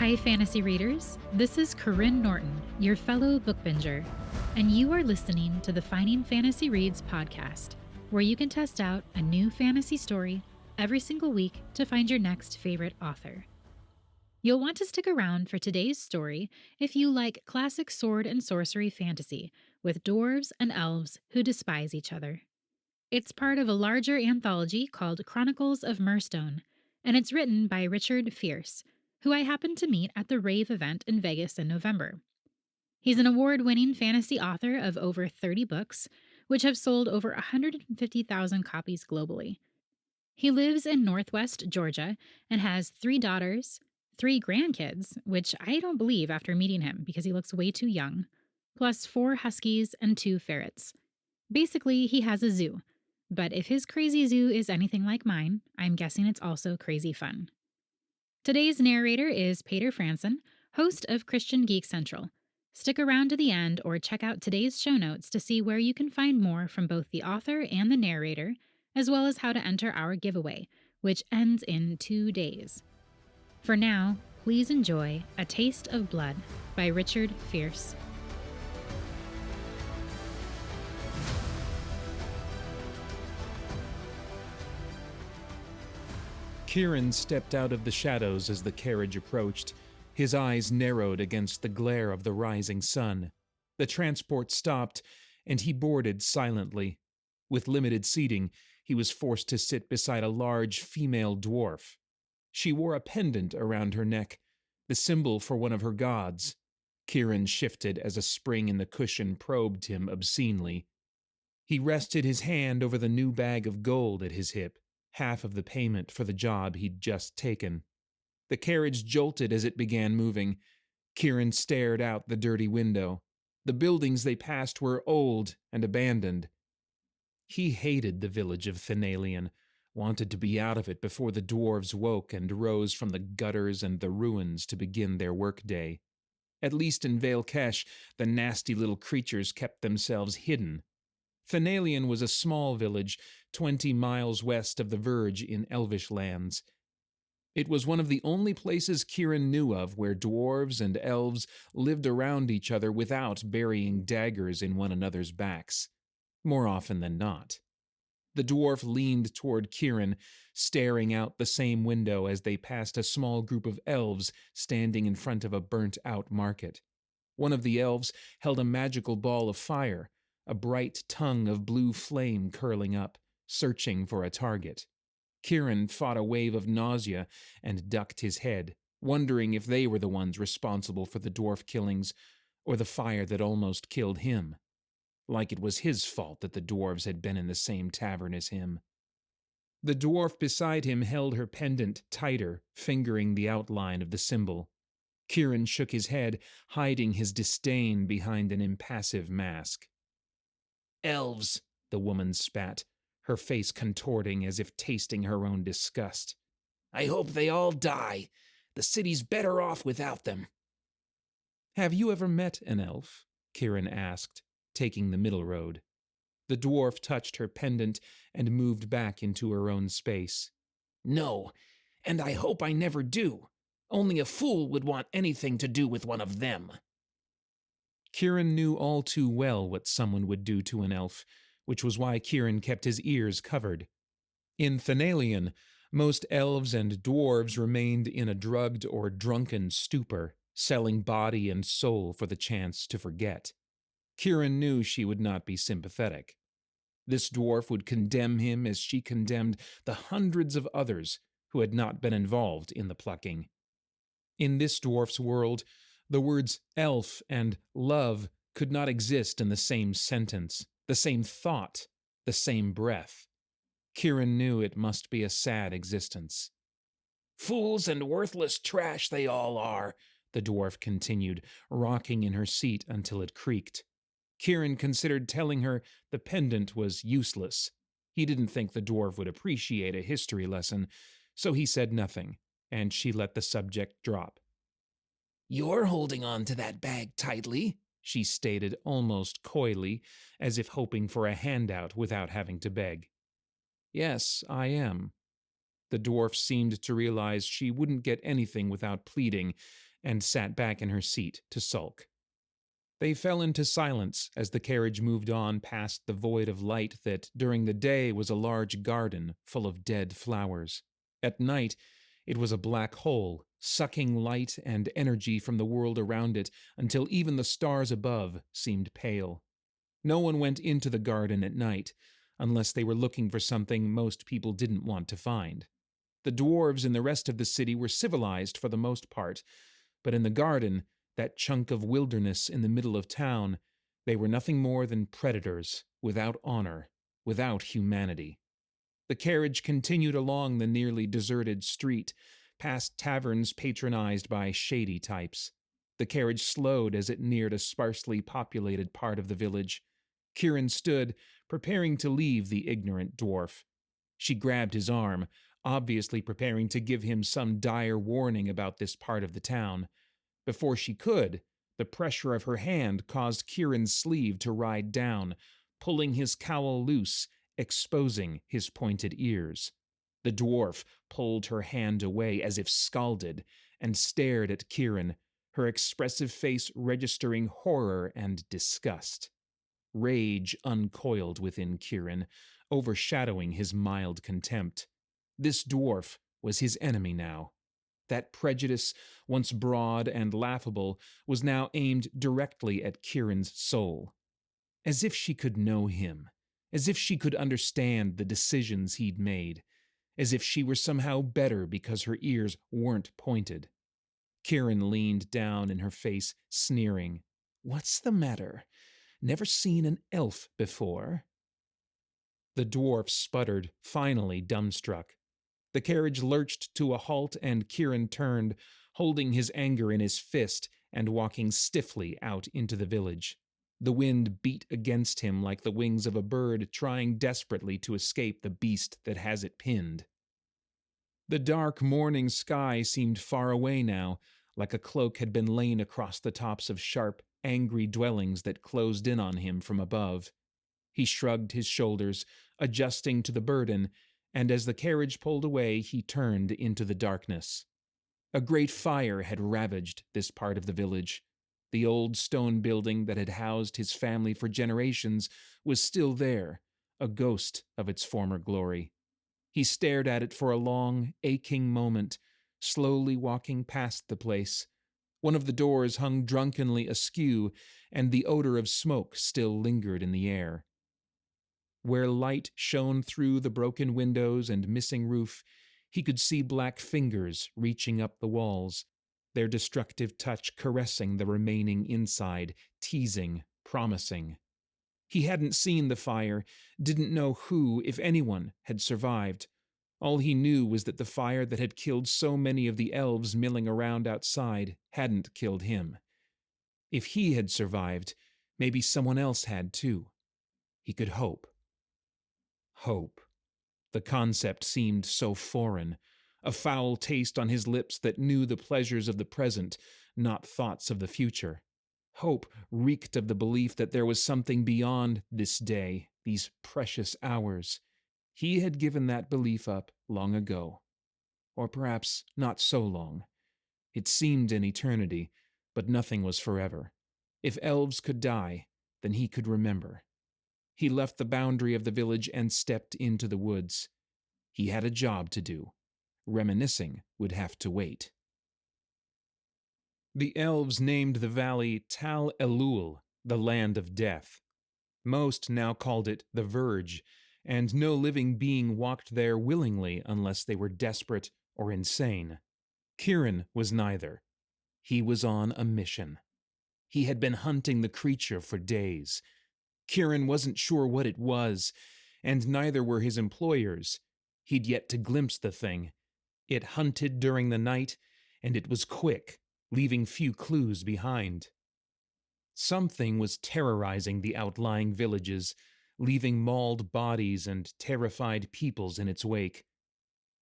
Hi, fantasy readers. This is Corinne Norton, your fellow book binger, and you are listening to the Finding Fantasy Reads podcast, where you can test out a new fantasy story every single week to find your next favorite author. You'll want to stick around for today's story if you like classic sword and sorcery fantasy with dwarves and elves who despise each other. It's part of a larger anthology called Chronicles of Murstone, and it's written by Richard Fierce, who I happened to meet at the Rave event in Vegas in November. He's an award-winning fantasy author of over 30 books, which have sold over 150,000 copies globally. He lives in Northwest Georgia and has 3 daughters, 3 grandkids, which I don't believe after meeting him because he looks way too young, plus 4 huskies and 2 ferrets. Basically, he has a zoo. But if his crazy zoo is anything like mine, I'm guessing it's also crazy fun. Today's narrator is Paeter Frandsen, host of Christian Geek Central. Stick around to the end or check out today's show notes to see where you can find more from both the author and the narrator, as well as how to enter our giveaway, which ends in 2 days. For now, please enjoy A Taste of Blood by Richard Fierce. Kieran stepped out of the shadows as the carriage approached. His eyes narrowed against the glare of the rising sun. The transport stopped, and he boarded silently. With limited seating, he was forced to sit beside a large female dwarf. She wore a pendant around her neck, the symbol for one of her gods. Kieran shifted as a spring in the cushion probed him obscenely. He rested his hand over the new bag of gold at his hip, half of the payment for the job he'd just taken. The carriage jolted as it began moving. Kieran stared out the dirty window. The buildings they passed were old and abandoned. He hated the village of Thanalian, wanted to be out of it before the dwarves woke and rose from the gutters and the ruins to begin their workday. At least in Vale Kesh, the nasty little creatures kept themselves hidden. Thanalian was a small village 20 miles west of the Verge in Elvish lands. It was one of the only places Kieran knew of where dwarves and elves lived around each other without burying daggers in one another's backs, more often than not. The dwarf leaned toward Kieran, staring out the same window as they passed a small group of elves standing in front of a burnt-out market. One of the elves held a magical ball of fire, a bright tongue of blue flame curling up, searching for a target. Kieran fought a wave of nausea and ducked his head, wondering if they were the ones responsible for the dwarf killings, or the fire that almost killed him. Like it was his fault that the dwarves had been in the same tavern as him. The dwarf beside him held her pendant tighter, fingering the outline of the symbol. Kieran shook his head, hiding his disdain behind an impassive mask. "Elves," the woman spat, her face contorting as if tasting her own disgust. "I hope they all die. The city's better off without them." "Have you ever met an elf?" Kieran asked, taking the middle road. The dwarf touched her pendant and moved back into her own space. "No, and I hope I never do. Only a fool would want anything to do with one of them." Kieran knew all too well what someone would do to an elf, which was why Kieran kept his ears covered. In Thanalian, most elves and dwarves remained in a drugged or drunken stupor, selling body and soul for the chance to forget. Kieran knew she would not be sympathetic. This dwarf would condemn him as she condemned the hundreds of others who had not been involved in the plucking. In this dwarf's world, the words elf and love could not exist in the same sentence, the same thought, the same breath. Kieran knew it must be a sad existence. "Fools and worthless trash they all are," the dwarf continued, rocking in her seat until it creaked. Kieran considered telling her the pendant was useless. He didn't think the dwarf would appreciate a history lesson, so he said nothing, and she let the subject drop. "You're holding on to that bag tightly," she stated almost coyly, as if hoping for a handout without having to beg. "Yes, I am." The dwarf seemed to realize she wouldn't get anything without pleading, and sat back in her seat to sulk. They fell into silence as the carriage moved on past the void of light that, during the day, was a large garden full of dead flowers. At night, it was a black hole, sucking light and energy from the world around it until even the stars above seemed pale. No one went into the garden at night, unless they were looking for something most people didn't want to find. The dwarves in the rest of the city were civilized for the most part, but in the garden, that chunk of wilderness in the middle of town, they were nothing more than predators, without honor, without humanity. The carriage continued along the nearly deserted street, past taverns patronized by shady types. The carriage slowed as it neared a sparsely populated part of the village. Kieran stood, preparing to leave the ignorant dwarf. She grabbed his arm, obviously preparing to give him some dire warning about this part of the town. Before she could, the pressure of her hand caused Kieran's sleeve to ride down, pulling his cowl loose, exposing his pointed ears. The dwarf pulled her hand away as if scalded, and stared at Kieran, her expressive face registering horror and disgust. Rage uncoiled within Kieran, overshadowing his mild contempt. This dwarf was his enemy now. That prejudice, once broad and laughable, was now aimed directly at Kieran's soul. As if she could know him, as if she could understand the decisions he'd made, as if she were somehow better because her ears weren't pointed. Kieran leaned down in her face, sneering. "What's the matter? Never seen an elf before?" The dwarf sputtered, finally dumbstruck. The carriage lurched to a halt, and Kieran turned, holding his anger in his fist and walking stiffly out into the village. The wind beat against him like the wings of a bird trying desperately to escape the beast that has it pinned. The dark morning sky seemed far away now, like a cloak had been laid across the tops of sharp, angry dwellings that closed in on him from above. He shrugged his shoulders, adjusting to the burden, and as the carriage pulled away, he turned into the darkness. A great fire had ravaged this part of the village. The old stone building that had housed his family for generations was still there, a ghost of its former glory. He stared at it for a long, aching moment, slowly walking past the place. One of the doors hung drunkenly askew, and the odor of smoke still lingered in the air. Where light shone through the broken windows and missing roof, he could see black fingers reaching up the walls, their destructive touch caressing the remaining inside, teasing, promising. He hadn't seen the fire, didn't know who, if anyone, had survived. All he knew was that the fire that had killed so many of the elves milling around outside hadn't killed him. If he had survived, maybe someone else had too. He could hope. Hope. The concept seemed so foreign, a foul taste on his lips that knew the pleasures of the present, not thoughts of the future. Hope reeked of the belief that there was something beyond this day, these precious hours. He had given that belief up long ago. Or perhaps not so long. It seemed an eternity, but nothing was forever. If elves could die, then he could remember. He left the boundary of the village and stepped into the woods. He had a job to do. Reminiscing would have to wait. The elves named the valley Tal Elul, the land of death. Most now called it the Verge, and no living being walked there willingly unless they were desperate or insane. Kieran was neither. He was on a mission. He had been hunting the creature for days. Kieran wasn't sure what it was, and neither were his employers. He'd yet to glimpse the thing. It hunted during the night, and it was quick, leaving few clues behind. Something was terrorizing the outlying villages, leaving mauled bodies and terrified peoples in its wake.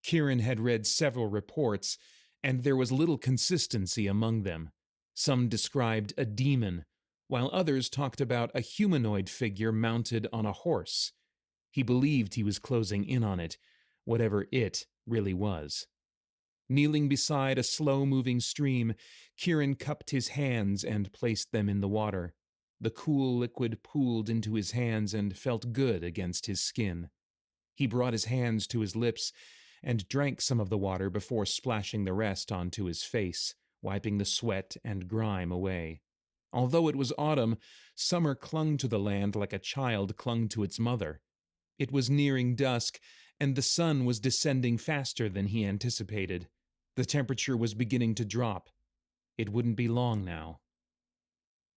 Kieran had read several reports, and there was little consistency among them. Some described a demon, while others talked about a humanoid figure mounted on a horse. He believed he was closing in on it, whatever it really was. Kneeling beside a slow-moving stream, Kieran cupped his hands and placed them in the water. The cool liquid pooled into his hands and felt good against his skin. He brought his hands to his lips and drank some of the water before splashing the rest onto his face, wiping the sweat and grime away. Although it was autumn, summer clung to the land like a child clung to its mother. It was nearing dusk, and the sun was descending faster than he anticipated. The temperature was beginning to drop. It wouldn't be long now.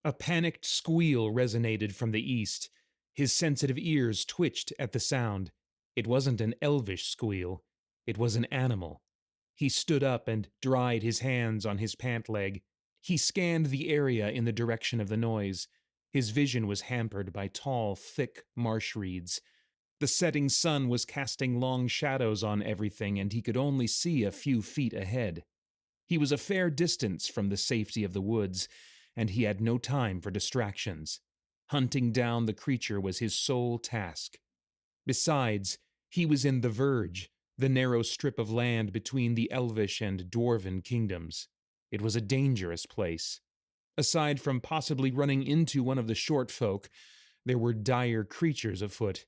A panicked squeal resonated from the east. His sensitive ears twitched at the sound. It wasn't an elvish squeal. It was an animal. He stood up and dried his hands on his pant leg. He scanned the area in the direction of the noise. His vision was hampered by tall, thick marsh reeds. The setting sun was casting long shadows on everything, and he could only see a few feet ahead. He was a fair distance from the safety of the woods, and he had no time for distractions. Hunting down the creature was his sole task. Besides, he was in the Verge, the narrow strip of land between the Elvish and Dwarven kingdoms. It was a dangerous place. Aside from possibly running into one of the short folk, there were dire creatures afoot.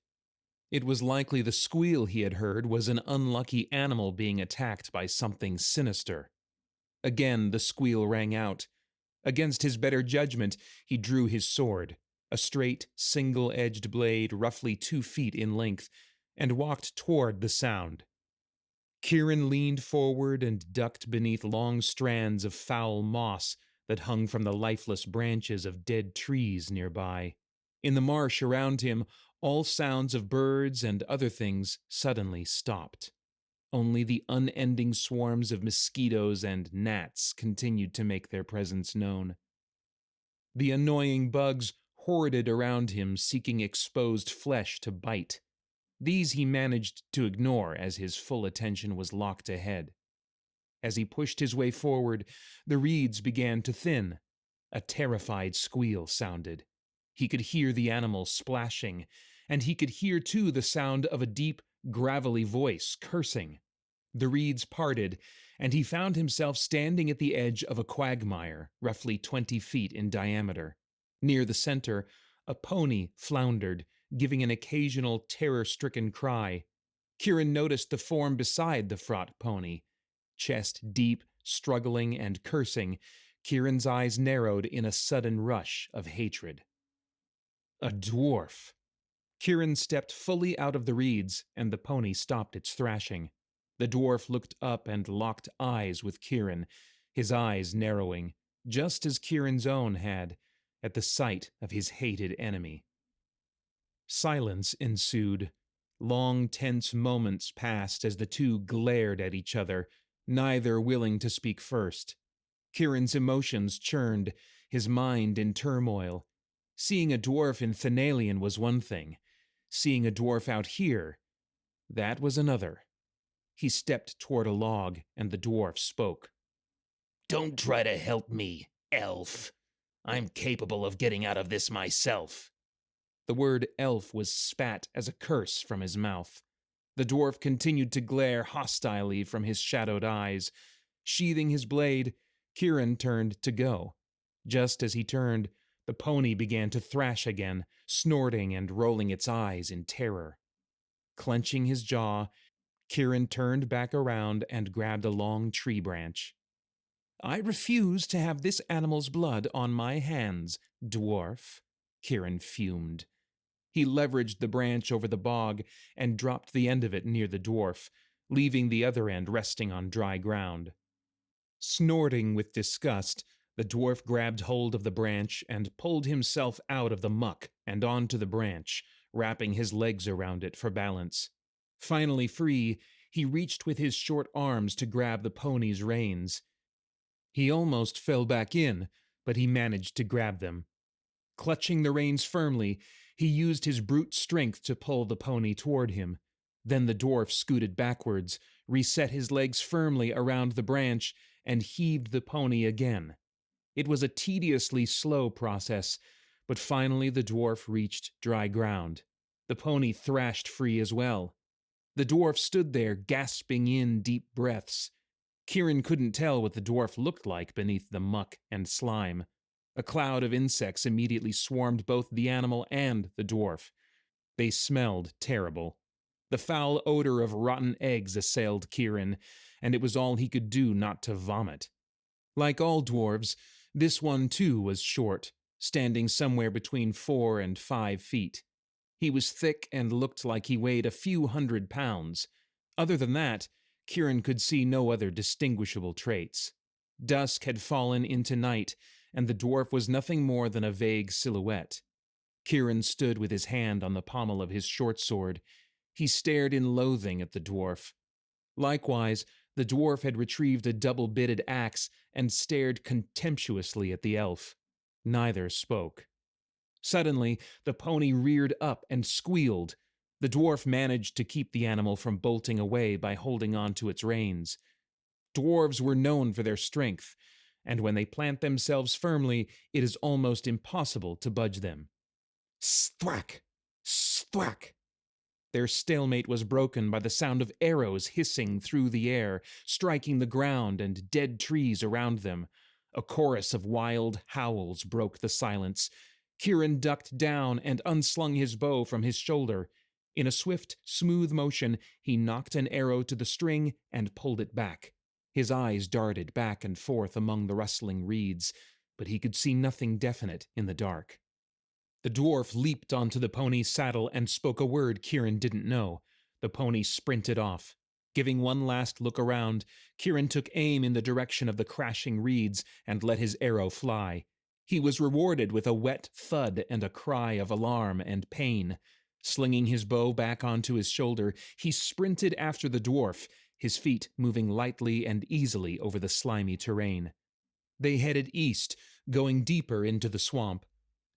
It was likely the squeal he had heard was an unlucky animal being attacked by something sinister. Again the squeal rang out. Against his better judgment, he drew his sword, a straight, single-edged blade roughly 2 feet in length, and walked toward the sound. Kieran leaned forward and ducked beneath long strands of foul moss that hung from the lifeless branches of dead trees nearby. In the marsh around him, all sounds of birds and other things suddenly stopped. Only the unending swarms of mosquitoes and gnats continued to make their presence known. The annoying bugs hoarded around him, seeking exposed flesh to bite. These he managed to ignore as his full attention was locked ahead. As he pushed his way forward, the reeds began to thin. A terrified squeal sounded. He could hear the animal splashing, and he could hear too the sound of a deep, gravelly voice cursing. The reeds parted, and he found himself standing at the edge of a quagmire, roughly 20 feet in diameter. Near the center, a pony floundered, giving an occasional terror-stricken cry. Kieran noticed the form beside the fraught pony. Chest deep, struggling and cursing, Kieran's eyes narrowed in a sudden rush of hatred. A dwarf. Kieran stepped fully out of the reeds, and the pony stopped its thrashing. The dwarf looked up and locked eyes with Kieran, his eyes narrowing, just as Kieran's own had, at the sight of his hated enemy. Silence ensued. Long, tense moments passed as the two glared at each other, neither willing to speak first. Kieran's emotions churned, his mind in turmoil. Seeing a dwarf in Thanalian was one thing. Seeing a dwarf out here, that was another. He stepped toward a log, and the dwarf spoke. "Don't try to help me, elf. I'm capable of getting out of this myself." The word elf was spat as a curse from his mouth. The dwarf continued to glare hostilely from his shadowed eyes. Sheathing his blade, Kieran turned to go. Just as he turned, the pony began to thrash again, snorting and rolling its eyes in terror. Clenching his jaw, Kieran turned back around and grabbed a long tree branch. "I refuse to have this animal's blood on my hands, dwarf," Kieran fumed. He leveraged the branch over the bog and dropped the end of it near the dwarf, leaving the other end resting on dry ground. Snorting with disgust, the dwarf grabbed hold of the branch and pulled himself out of the muck and onto the branch, wrapping his legs around it for balance. Finally free, he reached with his short arms to grab the pony's reins. He almost fell back in, but he managed to grab them. Clutching the reins firmly, he used his brute strength to pull the pony toward him. Then the dwarf scooted backwards, reset his legs firmly around the branch, and heaved the pony again. It was a tediously slow process, but finally the dwarf reached dry ground. The pony thrashed free as well. The dwarf stood there, gasping in deep breaths. Kieran couldn't tell what the dwarf looked like beneath the muck and slime. A cloud of insects immediately swarmed both the animal and the dwarf. They smelled terrible. The foul odor of rotten eggs assailed Kieran, and it was all he could do not to vomit. Like all dwarves, this one too was short, standing somewhere between 4 and 5 feet. He was thick and looked like he weighed a few 100 pounds. Other than that, Kieran could see no other distinguishable traits. Dusk had fallen into night, and the dwarf was nothing more than a vague silhouette. Kieran stood with his hand on the pommel of his short sword. He stared in loathing at the dwarf. Likewise, the dwarf had retrieved a double-bitted axe and stared contemptuously at the elf. Neither spoke. Suddenly, the pony reared up and squealed. The dwarf managed to keep the animal from bolting away by holding on to its reins. Dwarves were known for their strength, and when they plant themselves firmly, it is almost impossible to budge them. Thwack! Thwack! Their stalemate was broken by the sound of arrows hissing through the air, striking the ground and dead trees around them. A chorus of wild howls broke the silence. Kieran ducked down and unslung his bow from his shoulder. In a swift, smooth motion, he knocked an arrow to the string and pulled it back. His eyes darted back and forth among the rustling reeds, but he could see nothing definite in the dark. The dwarf leaped onto the pony's saddle and spoke a word Kieran didn't know. The pony sprinted off. Giving one last look around, Kieran took aim in the direction of the crashing reeds and let his arrow fly. He was rewarded with a wet thud and a cry of alarm and pain. Slinging his bow back onto his shoulder, he sprinted after the dwarf, his feet moving lightly and easily over the slimy terrain. They headed east, going deeper into the swamp.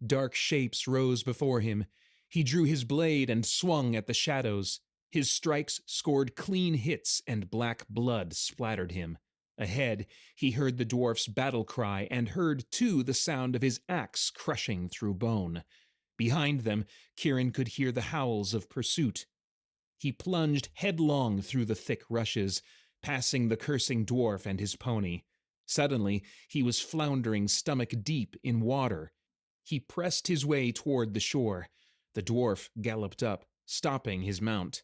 Dark shapes rose before him. He drew his blade and swung at the shadows. His strikes scored clean hits and black blood splattered him. Ahead, he heard the dwarf's battle cry and heard, too, the sound of his axe crushing through bone. Behind them, Kieran could hear the howls of pursuit. He plunged headlong through the thick rushes, passing the cursing dwarf and his pony. Suddenly, he was floundering stomach deep in water. He pressed his way toward the shore. The dwarf galloped up, stopping his mount.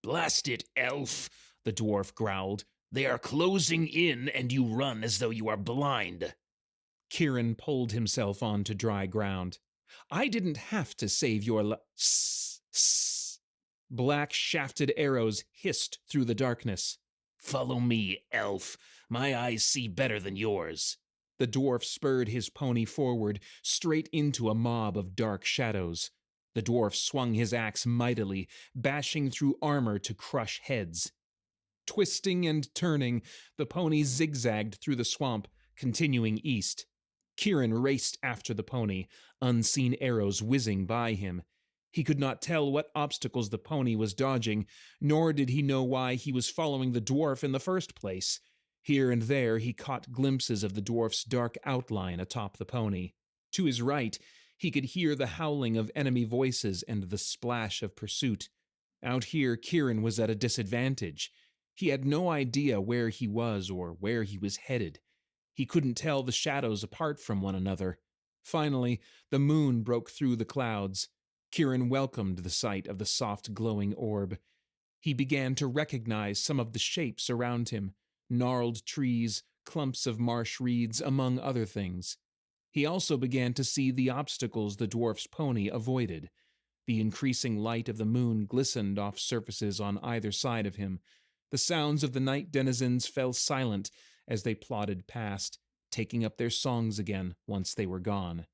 "Blast it, elf," the dwarf growled. "They are closing in, and you run as though you are blind." Kieran pulled himself onto dry ground. "I didn't have to save your Sss. Black shafted arrows hissed through the darkness. "Follow me, elf. My eyes see better than yours." The dwarf spurred his pony forward, straight into a mob of dark shadows. The dwarf swung his axe mightily, bashing through armor to crush heads. Twisting and turning, the pony zigzagged through the swamp, continuing east. Kieran raced after the pony, unseen arrows whizzing by him. He could not tell what obstacles the pony was dodging, nor did he know why he was following the dwarf in the first place. Here and there he caught glimpses of the dwarf's dark outline atop the pony. To his right, he could hear the howling of enemy voices and the splash of pursuit. Out here, Kieran was at a disadvantage. He had no idea where he was or where he was headed. He couldn't tell the shadows apart from one another. Finally, the moon broke through the clouds. Kieran welcomed the sight of the soft glowing orb. He began to recognize some of the shapes around him. Gnarled trees, clumps of marsh reeds, among other things. He also began to see the obstacles the dwarf's pony avoided. The increasing light of the moon glistened off surfaces on either side of him. The sounds of the night denizens fell silent as they plodded past, taking up their songs again once they were gone.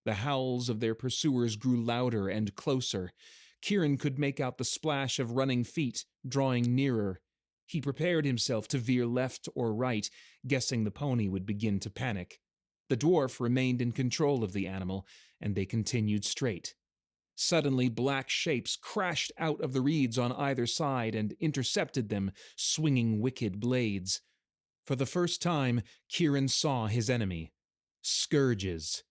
The howls of their pursuers grew louder and closer. Kieran could make out the splash of running feet, drawing nearer. He prepared himself to veer left or right, guessing the pony would begin to panic. The dwarf remained in control of the animal, and they continued straight. Suddenly, black shapes crashed out of the reeds on either side and intercepted them, swinging wicked blades. For the first time, Kieran saw his enemy. Scourges.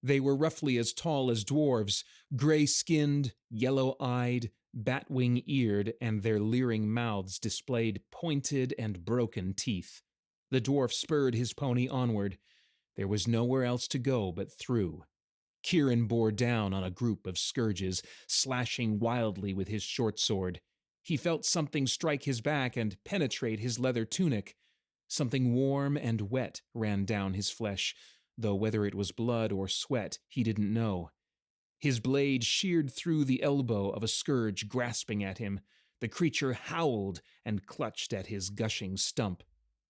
They were roughly as tall as dwarves, gray-skinned, yellow-eyed, Batwing-eared, and their leering mouths displayed pointed and broken teeth. The dwarf spurred his pony onward. There was nowhere else to go but through. Kieran bore down on a group of scourges, slashing wildly with his short sword. He felt something strike his back and penetrate his leather tunic. Something warm and wet ran down his flesh, though whether it was blood or sweat he didn't know. His blade sheared through the elbow of a scourge grasping at him. The creature howled and clutched at his gushing stump.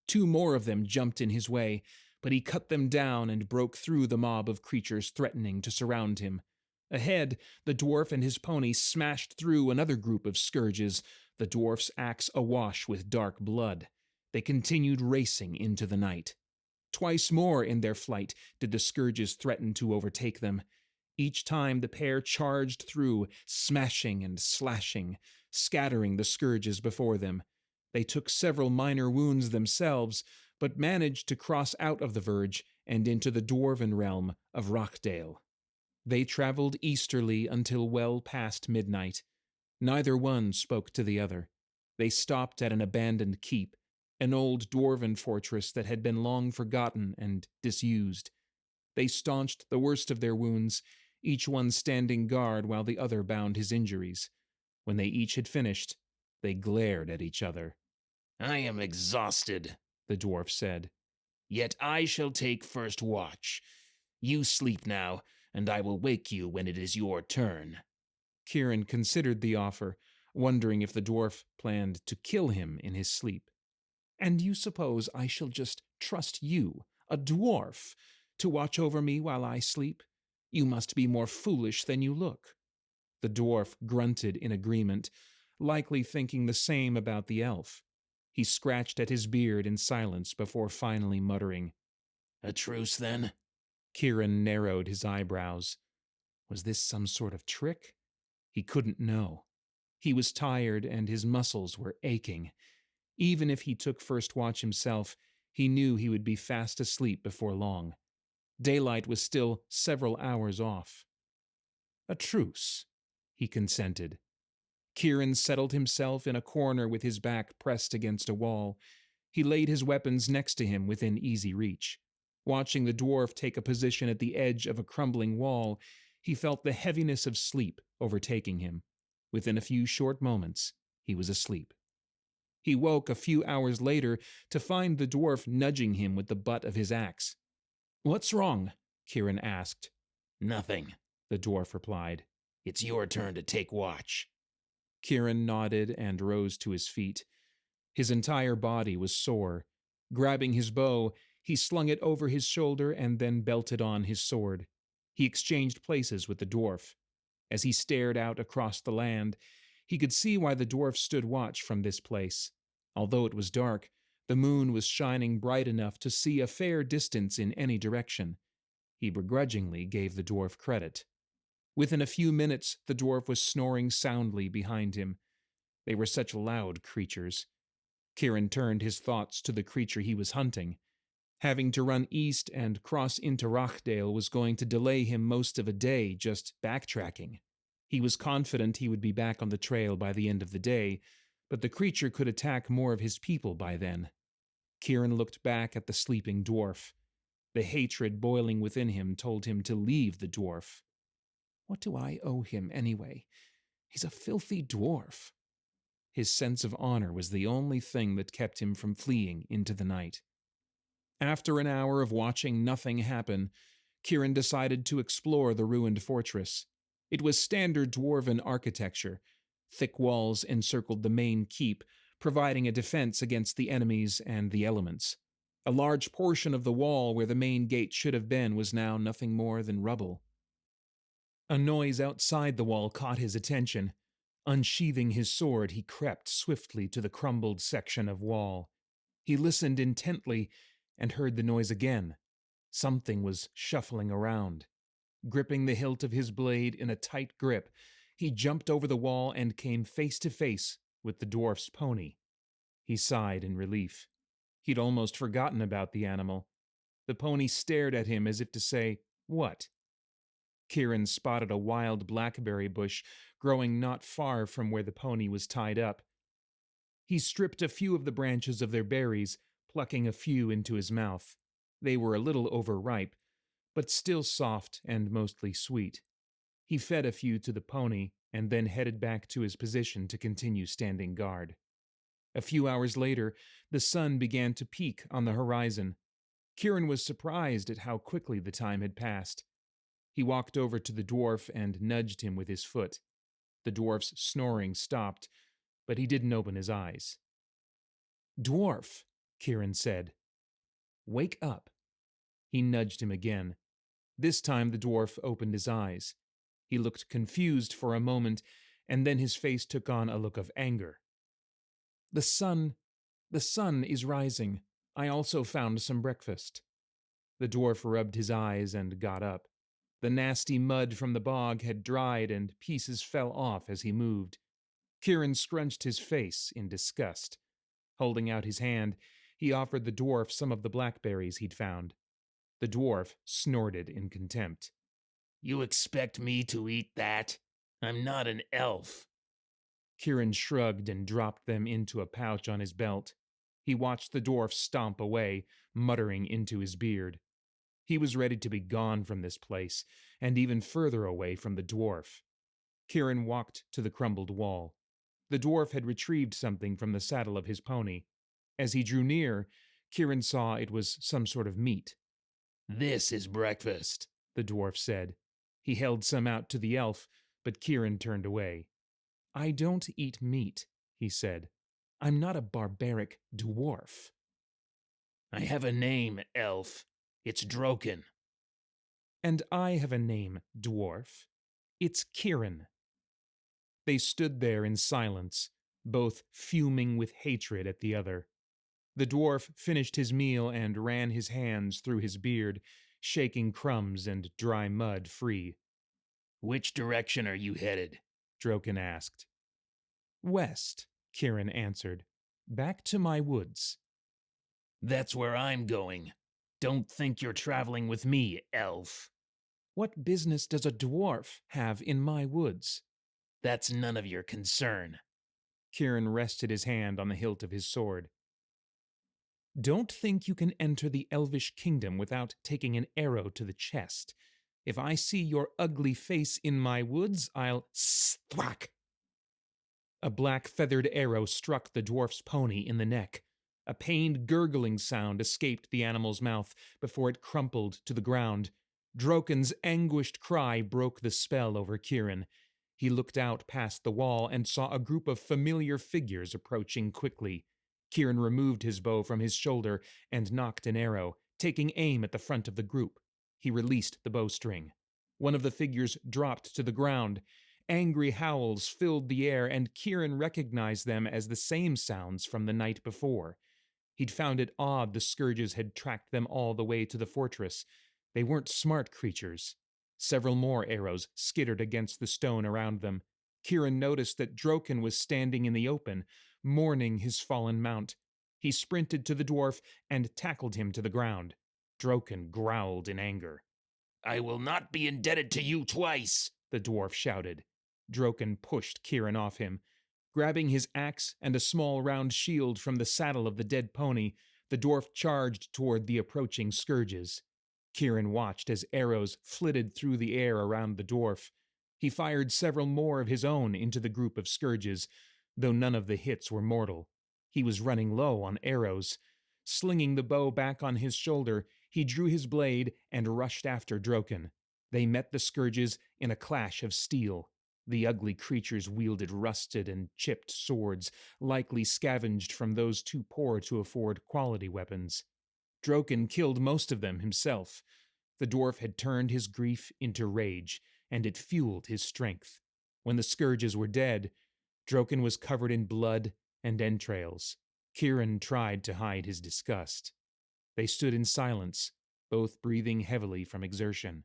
Two more of them jumped in his way, but he cut them down and broke through the mob of creatures threatening to surround him. Ahead, the dwarf and his pony smashed through another group of scourges, the dwarf's axe awash with dark blood. They continued racing into the night. Twice more in their flight did the scourges threaten to overtake them. Each time the pair charged through, smashing and slashing, scattering the scourges before them. They took several minor wounds themselves, but managed to cross out of the verge and into the dwarven realm of Rochdale. They traveled easterly until well past midnight. Neither one spoke to the other. They stopped at an abandoned keep, an old dwarven fortress that had been long forgotten and disused. They staunched the worst of their wounds, each one standing guard while the other bound his injuries. When they each had finished, they glared at each other. I am exhausted, the dwarf said. Yet I shall take first watch. You sleep now, and I will wake you when it is your turn. Kieran considered the offer, wondering if the dwarf planned to kill him in his sleep. And you suppose I shall just trust you, a dwarf, to watch over me while I sleep? You must be more foolish than you look. The dwarf grunted in agreement, likely thinking the same about the elf. He scratched at his beard in silence before finally muttering, A truce, then? Kieran narrowed his eyebrows. Was this some sort of trick? He couldn't know. He was tired and his muscles were aching. Even if he took first watch himself, he knew he would be fast asleep before long. Daylight was still several hours off. A truce, he consented. Kieran settled himself in a corner with his back pressed against a wall. He laid his weapons next to him within easy reach. Watching the dwarf take a position at the edge of a crumbling wall, he felt the heaviness of sleep overtaking him. Within a few short moments, he was asleep. He woke a few hours later to find the dwarf nudging him with the butt of his axe. What's wrong? Kieran asked. Nothing, the dwarf replied. It's your turn to take watch. Kieran nodded and rose to his feet. His entire body was sore. Grabbing his bow, he slung it over his shoulder and then belted on his sword. He exchanged places with the dwarf. As he stared out across the land, he could see why the dwarf stood watch from this place. Although it was dark, the moon was shining bright enough to see a fair distance in any direction. He begrudgingly gave the dwarf credit. Within a few minutes, the dwarf was snoring soundly behind him. They were such loud creatures. Kieran turned his thoughts to the creature he was hunting. Having to run east and cross into Rochdale was going to delay him most of a day just backtracking. He was confident he would be back on the trail by the end of the day, but the creature could attack more of his people by then. Kieran looked back at the sleeping dwarf. The hatred boiling within him told him to leave the dwarf. What do I owe him anyway? He's a filthy dwarf. His sense of honor was the only thing that kept him from fleeing into the night. After an hour of watching nothing happen, Kieran decided to explore the ruined fortress. It was standard dwarven architecture. Thick walls encircled the main keep, providing a defense against the enemies and the elements. A large portion of the wall where the main gate should have been was now nothing more than rubble. A noise outside the wall caught his attention. Unsheathing his sword, he crept swiftly to the crumbled section of wall. He listened intently and heard the noise again. Something was shuffling around. Gripping the hilt of his blade in a tight grip, he jumped over the wall and came face to face with the dwarf's pony. He sighed in relief. He'd almost forgotten about the animal. The pony stared at him as if to say, "What?" Kieran spotted a wild blackberry bush growing not far from where the pony was tied up. He stripped a few of the branches of their berries, plucking a few into his mouth. They were a little overripe, but still soft and mostly sweet. He fed a few to the pony and then headed back to his position to continue standing guard. A few hours later, the sun began to peak on the horizon. Kieran was surprised at how quickly the time had passed. He walked over to the dwarf and nudged him with his foot. The dwarf's snoring stopped, but he didn't open his eyes. "Dwarf," Kieran said. "Wake up." He nudged him again. This time the dwarf opened his eyes. He looked confused for a moment, and then his face took on a look of anger. The sun is rising. I also found some breakfast." The dwarf rubbed his eyes and got up. The nasty mud from the bog had dried and pieces fell off as he moved. Kieran scrunched his face in disgust. Holding out his hand, he offered the dwarf some of the blackberries he'd found. The dwarf snorted in contempt. You expect me to eat that? I'm not an elf. Kieran shrugged and dropped them into a pouch on his belt. He watched the dwarf stomp away, muttering into his beard. He was ready to be gone from this place, and even further away from the dwarf. Kieran walked to the crumbled wall. The dwarf had retrieved something from the saddle of his pony. As he drew near, Kieran saw it was some sort of meat. This is breakfast, the dwarf said. He held some out to the elf, but Kieran turned away. I don't eat meat, he said. I'm not a barbaric dwarf. I have a name, elf. It's Droken. And I have a name, dwarf. It's Kieran. They stood there in silence, both fuming with hatred at the other. The dwarf finished his meal and ran his hands through his beard, shaking crumbs and dry mud free. Which direction are you headed? Droken asked. West, Kieran answered. Back to my woods. That's where I'm going. Don't think you're traveling with me, elf. What business does a dwarf have in my woods? That's none of your concern. Kieran rested his hand on the hilt of his sword. Don't think you can enter the elvish kingdom without taking an arrow to the chest. If I see your ugly face in my woods, I'll thwack. A black feathered arrow struck the dwarf's pony in the neck. A pained gurgling sound escaped the animal's mouth before it crumpled to the ground. Droken's anguished cry broke the spell over Kieran. He looked out past the wall and saw a group of familiar figures approaching quickly. Kieran removed his bow from his shoulder and nocked an arrow, taking aim at the front of the group. He released the bowstring. One of the figures dropped to the ground. Angry howls filled the air, and Kieran recognized them as the same sounds from the night before. He'd found it odd the scourges had tracked them all the way to the fortress. They weren't smart creatures. Several more arrows skittered against the stone around them. Kieran noticed that Droken was standing in the open, mourning his fallen mount. He sprinted to the dwarf and tackled him to the ground. Droken growled in anger. I will not be indebted to you twice, the dwarf shouted. Droken pushed Kieran off him. Grabbing his axe and a small round shield from the saddle of the dead pony, the dwarf charged toward the approaching scourges. Kieran watched as arrows flitted through the air around the dwarf. He fired several more of his own into the group of scourges, though none of the hits were mortal. He was running low on arrows. Slinging the bow back on his shoulder, he drew his blade and rushed after Droken. They met the scourges in a clash of steel. The ugly creatures wielded rusted and chipped swords, likely scavenged from those too poor to afford quality weapons. Droken killed most of them himself. The dwarf had turned his grief into rage, and it fueled his strength. When the scourges were dead, Droken was covered in blood and entrails. Kieran tried to hide his disgust. They stood in silence, both breathing heavily from exertion.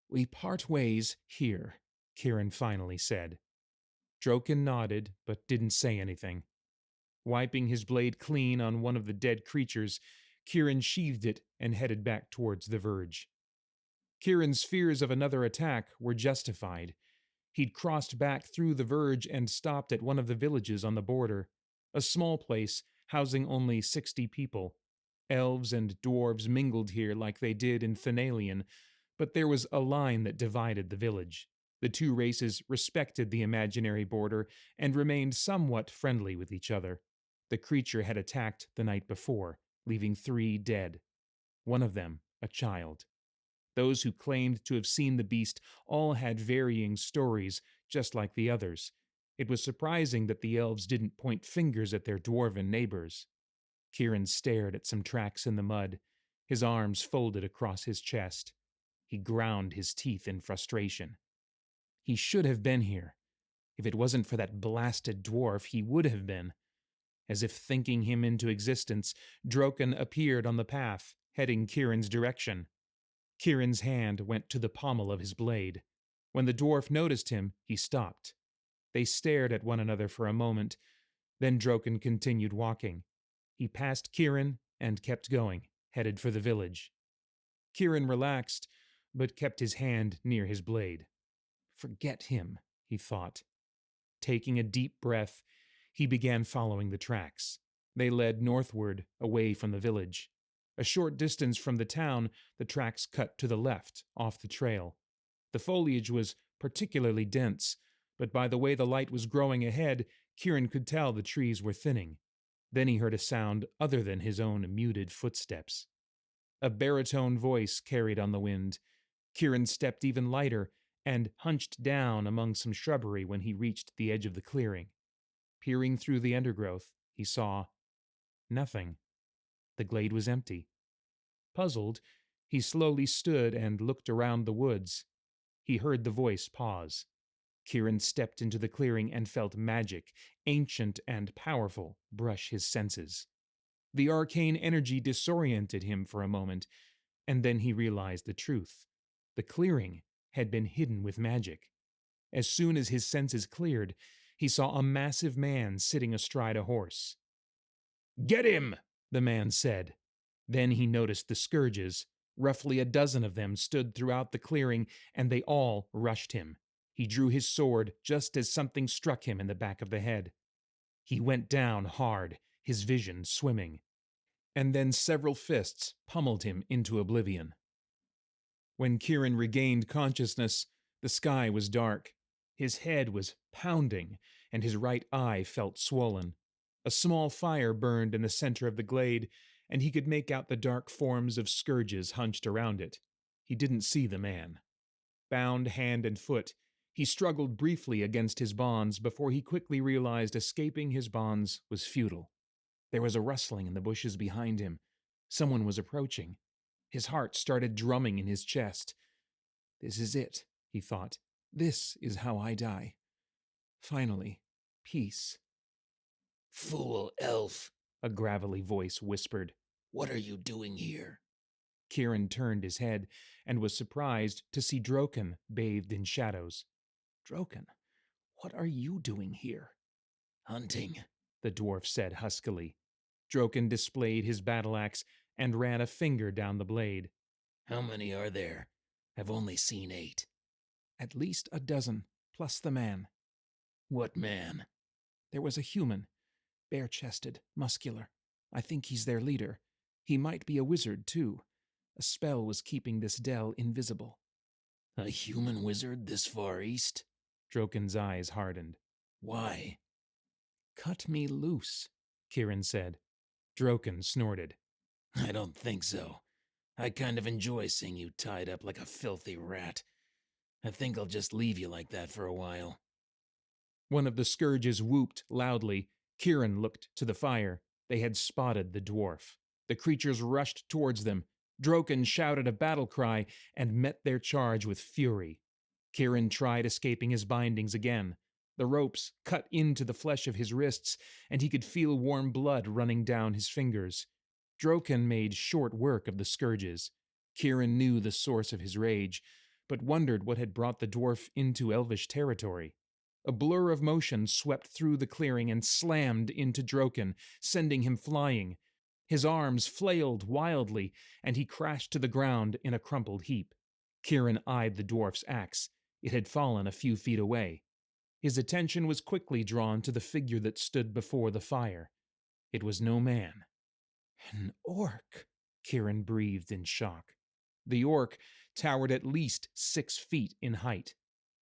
We part ways here, Kieran finally said. Droken nodded, but didn't say anything. Wiping his blade clean on one of the dead creatures, Kieran sheathed it and headed back towards the verge. Kieran's fears of another attack were justified. He'd crossed back through the verge and stopped at one of the villages on the border, a small place housing only 60 people. Elves and dwarves mingled here like they did in Thanalian, but there was a line that divided the village. The two races respected the imaginary border and remained somewhat friendly with each other. The creature had attacked the night before, leaving 3 dead. One of them a child. Those who claimed to have seen the beast all had varying stories, just like the others. It was surprising that the elves didn't point fingers at their dwarven neighbors. Kieran stared at some tracks in the mud, his arms folded across his chest. He ground his teeth in frustration. He should have been here. If it wasn't for that blasted dwarf, he would have been. As if thinking him into existence, Droken appeared on the path, heading Kieran's direction. Kieran's hand went to the pommel of his blade. When the dwarf noticed him, he stopped. They stared at one another for a moment. Then Droken continued walking. He passed Kieran and kept going, headed for the village. Kieran relaxed, but kept his hand near his blade. Forget him, he thought. Taking a deep breath, he began following the tracks. They led northward, away from the village. A short distance from the town, the tracks cut to the left, off the trail. The foliage was particularly dense, but by the way the light was growing ahead, Kieran could tell the trees were thinning. Then he heard a sound other than his own muted footsteps. A baritone voice carried on the wind. Kieran stepped even lighter and hunched down among some shrubbery when he reached the edge of the clearing. Peering through the undergrowth, he saw nothing. The glade was empty. Puzzled, he slowly stood and looked around the woods. He heard the voice pause. Kieran stepped into the clearing and felt magic, ancient and powerful, brush his senses. The arcane energy disoriented him for a moment, and then he realized the truth. The clearing had been hidden with magic. As soon as his senses cleared, he saw a massive man sitting astride a horse. "Get him!" the man said. Then he noticed the scourges. Roughly a dozen of them stood throughout the clearing, and they all rushed him. He drew his sword just as something struck him in the back of the head. He went down hard, his vision swimming. And then several fists pummeled him into oblivion. When Kieran regained consciousness, the sky was dark. His head was pounding, and his right eye felt swollen. A small fire burned in the center of the glade, and he could make out the dark forms of scourges hunched around it. He didn't see the man. Bound hand and foot, he struggled briefly against his bonds before he quickly realized escaping his bonds was futile. There was a rustling in the bushes behind him. Someone was approaching. His heart started drumming in his chest. This is it, he thought. This is how I die. Finally, peace. "Fool elf," a gravelly voice whispered. "What are you doing here?" Kieran turned his head and was surprised to see Droken bathed in shadows. Droken, what are you doing here? "Hunting," the dwarf said huskily. Droken displayed his battle axe and ran a finger down the blade. "How many are there? I've only seen 8. At least a dozen, plus the man. What man? There was a human, bare-chested, muscular. I think he's their leader. He might be a wizard, too. A spell was keeping this dell invisible." A human wizard this far east? Droken's eyes hardened. Why? Cut me loose, Kieran said. Droken snorted. I don't think so. I kind of enjoy seeing you tied up like a filthy rat. I think I'll just leave you like that for a while. One of the scourges whooped loudly. Kieran looked to the fire. They had spotted the dwarf. The creatures rushed towards them. Droken shouted a battle cry and met their charge with fury. Kieran tried escaping his bindings again. The ropes cut into the flesh of his wrists, and he could feel warm blood running down his fingers. Droken made short work of the scourges. Kieran knew the source of his rage, but wondered what had brought the dwarf into elvish territory. A blur of motion swept through the clearing and slammed into Droken, sending him flying. His arms flailed wildly, and he crashed to the ground in a crumpled heap. Kieran eyed the dwarf's axe. It had fallen a few feet away. His attention was quickly drawn to the figure that stood before the fire. It was no man. An orc, Kieran breathed in shock. The orc towered at least 6 feet in height.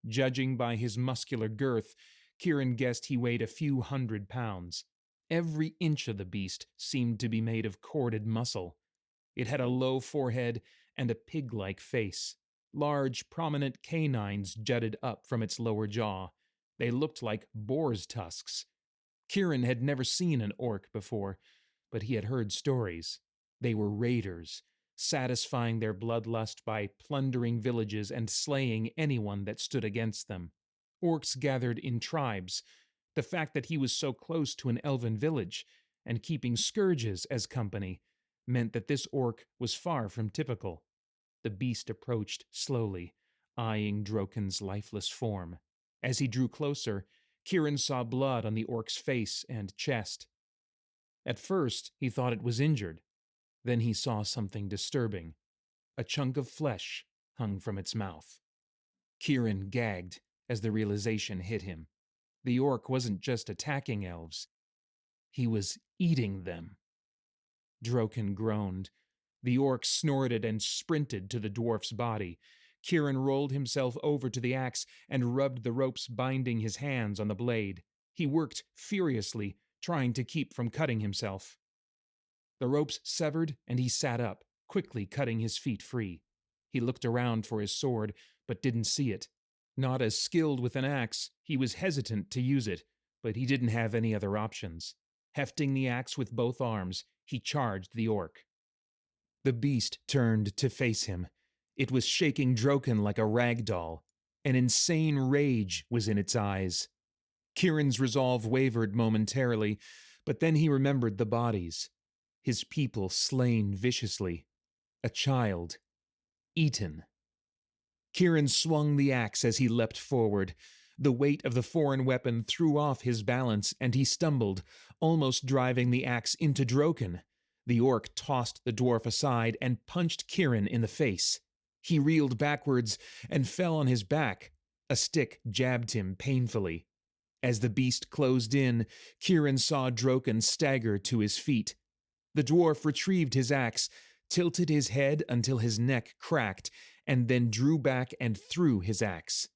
Judging by his muscular girth, Kieran guessed he weighed a few 100 pounds. Every inch of the beast seemed to be made of corded muscle. It had a low forehead and a pig-like face. Large, prominent canines jutted up from its lower jaw. They looked like boar's tusks. Kieran had never seen an orc before, but he had heard stories. They were raiders, satisfying their bloodlust by plundering villages and slaying anyone that stood against them. Orcs gathered in tribes. The fact that he was so close to an elven village and keeping scourges as company meant that this orc was far from typical. The beast approached slowly, eyeing Droken's lifeless form. As he drew closer, Kieran saw blood on the orc's face and chest. At first, he thought it was injured. Then he saw something disturbing. A chunk of flesh hung from its mouth. Kieran gagged as the realization hit him. The orc wasn't just attacking elves. He was eating them. Droken groaned. The orc snorted and sprinted to the dwarf's body. Kieran rolled himself over to the axe and rubbed the ropes binding his hands on the blade. He worked furiously, trying to keep from cutting himself. The ropes severed, and he sat up, quickly cutting his feet free. He looked around for his sword, but didn't see it. Not as skilled with an axe, he was hesitant to use it, but he didn't have any other options. Hefting the axe with both arms, he charged the orc. The beast turned to face him. It was shaking Droken like a rag doll. An insane rage was in its eyes. Kieran's resolve wavered momentarily, but then he remembered the bodies. His people slain viciously. A child. Eaten. Kieran swung the axe as he leapt forward. The weight of the foreign weapon threw off his balance, and he stumbled, almost driving the axe into Droken. The orc tossed the dwarf aside and punched Kieran in the face. He reeled backwards and fell on his back. A stick jabbed him painfully. As the beast closed in, Kieran saw Droken stagger to his feet. The dwarf retrieved his axe, tilted his head until his neck cracked, and then drew back and threw his axe.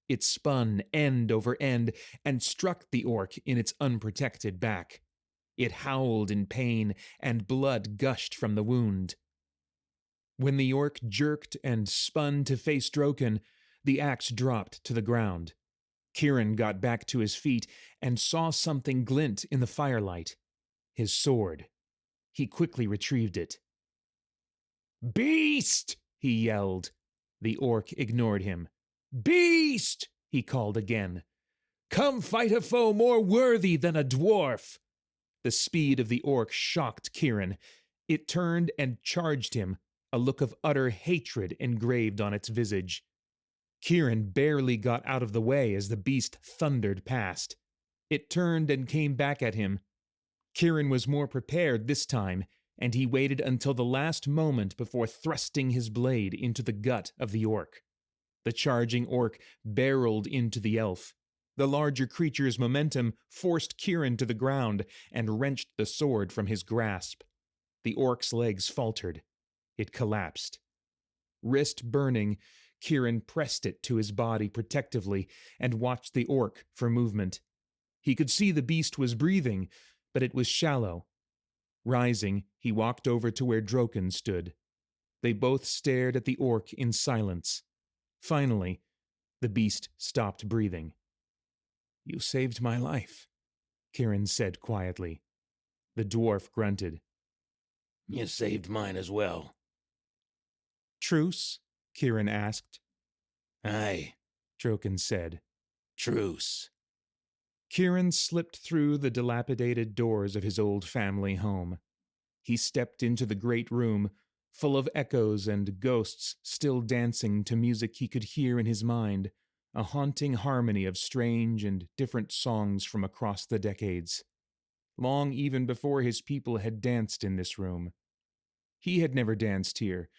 It spun end over end and struck the orc in its unprotected back. It howled in pain, and blood gushed from the wound. When the orc jerked and spun to face Droken, the axe dropped to the ground. Kieran got back to his feet and saw something glint in the firelight. His sword. He quickly retrieved it. "Beast!" he yelled. The orc ignored him. "Beast!" he called again. "Come fight a foe more worthy than a dwarf!" The speed of the orc shocked Kieran. It turned and charged him, a look of utter hatred engraved on its visage. Kieran barely got out of the way as the beast thundered past. It turned and came back at him. Kieran was more prepared this time, and he waited until the last moment before thrusting his blade into the gut of the orc. The charging orc barreled into the elf. The larger creature's momentum forced Kieran to the ground and wrenched the sword from his grasp. The orc's legs faltered. It collapsed. Wrist burning, Kieran pressed it to his body protectively and watched the orc for movement. He could see the beast was breathing, but it was shallow. Rising, he walked over to where Droken stood. They both stared at the orc in silence. Finally, the beast stopped breathing. "You saved my life," Kieran said quietly. The dwarf grunted. "You saved mine as well." "Truce?" Kieran asked. "Aye," Droken said. "Truce." Kieran slipped through the dilapidated doors of his old family home. He stepped into the great room, full of echoes and ghosts still dancing to music he could hear in his mind, a haunting harmony of strange and different songs from across the decades. Long even before his people had danced in this room. He had never danced here,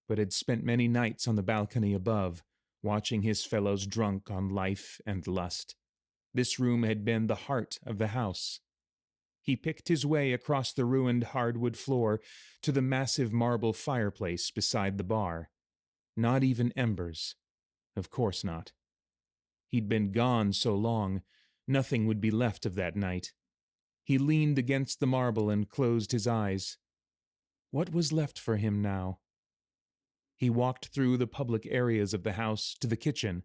but had spent many nights on the balcony above, watching his fellows drunk on life and lust. This room had been the heart of the house. He picked his way across the ruined hardwood floor to the massive marble fireplace beside the bar. Not even embers. Of course not. He'd been gone so long, nothing would be left of that night. He leaned against the marble and closed his eyes. What was left for him now? He walked through the public areas of the house to the kitchen.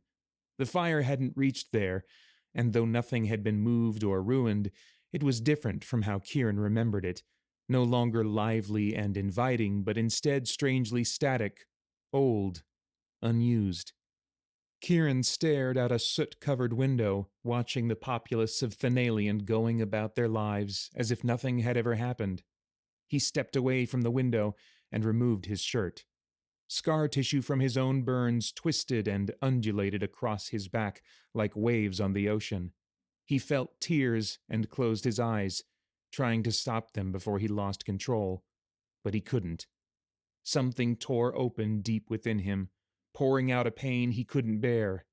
The fire hadn't reached there, and though nothing had been moved or ruined, it was different from how Kieran remembered it, no longer lively and inviting, but instead strangely static, old, unused. Kieran stared out a soot-covered window, watching the populace of Thanalian going about their lives as if nothing had ever happened. He stepped away from the window and removed his shirt. Scar tissue from his own burns twisted and undulated across his back like waves on the ocean. He felt tears and closed his eyes, trying to stop them before he lost control. But he couldn't. Something tore open deep within him, pouring out a pain he couldn't bear.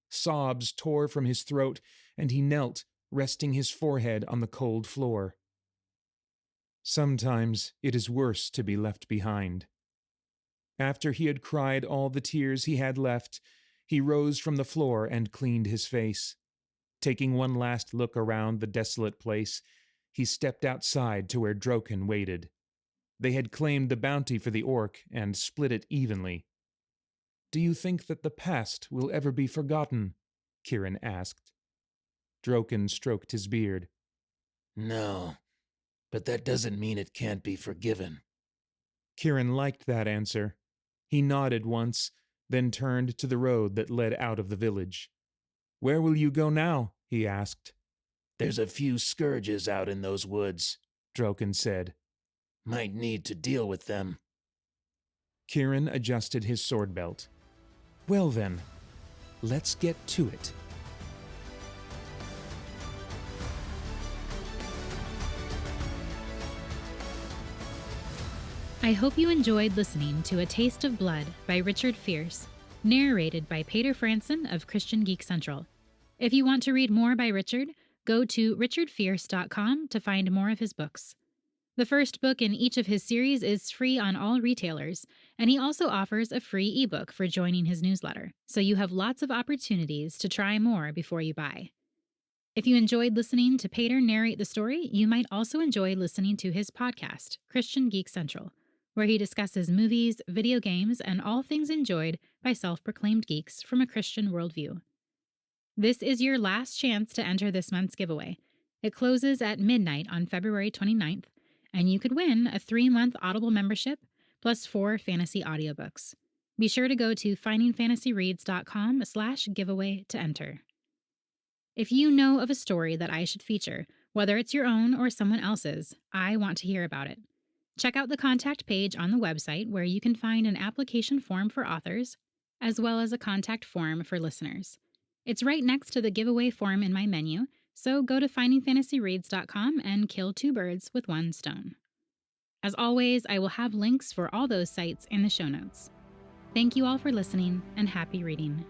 Sobs tore from his throat, and he knelt, resting his forehead on the cold floor. Sometimes it is worse to be left behind. After he had cried all the tears he had left, he rose from the floor and cleaned his face. Taking one last look around the desolate place, he stepped outside to where Droken waited. They had claimed the bounty for the orc and split it evenly. "Do you think that the past will ever be forgotten?" Kieran asked. Droken stroked his beard. No, but that doesn't mean it can't be forgiven. Kieran liked that answer. He nodded once, then turned to the road that led out of the village. "Where will you go now?" he asked. There's a few scourges out in those woods, Droken said. Might need to deal with them. Kieran adjusted his sword belt. "Well then, let's get to it." I hope you enjoyed listening to A Taste of Blood by Richard Fierce, narrated by Paeter Frandsen of Christian Geek Central. If you want to read more by Richard, go to richardfierce.com to find more of his books. The first book in each of his series is free on all retailers, and he also offers a free ebook for joining his newsletter, so you have lots of opportunities to try more before you buy. If you enjoyed listening to Paeter narrate the story, you might also enjoy listening to his podcast, Christian Geek Central, where he discusses movies, video games, and all things enjoyed by self-proclaimed geeks from a Christian worldview. This is your last chance to enter this month's giveaway. It closes at midnight on February 29th, and you could win a 3-month Audible membership plus 4 fantasy audiobooks. Be sure to go to findingfantasyreads.com/giveaway to enter. If you know of a story that I should feature, whether it's your own or someone else's, I want to hear about it. Check out the contact page on the website where you can find an application form for authors, as well as a contact form for listeners. It's right next to the giveaway form in my menu, so go to findingfantasyreads.com and kill 2 birds with 1 stone. As always, I will have links for all those sites in the show notes. Thank you all for listening, and happy reading.